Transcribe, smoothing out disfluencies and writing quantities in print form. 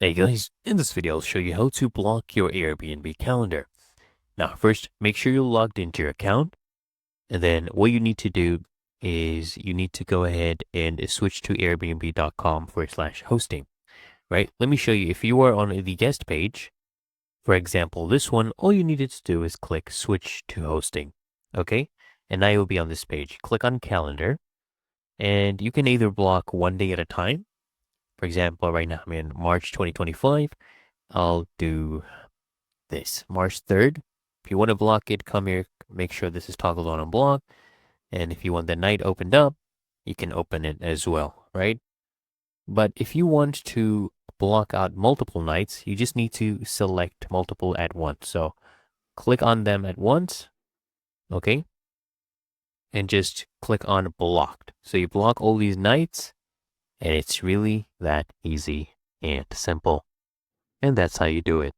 Hey guys, in this video I'll show you how to block your Airbnb calendar. Now first, make sure you're logged into your account, and then what you need to do is you need to go ahead and switch to airbnb.com/hosting, right? Let me show you. If you are on the guest page, for example, this one, all you needed to do is click switch to hosting, okay? And now you'll be on this page. Click on calendar, and you can either block one day at a time. For example, right now I'm in March 2025. I'll do this March 3rd. If you want to block it, come here, make sure this is toggled on and block. And if you want the night opened up, you can open it as well, right? But if you want to block out multiple nights, you just need to select multiple at once. So click on them at once, okay? And just click on blocked. So you block all these nights, and it's really that easy and simple. And that's how you do it.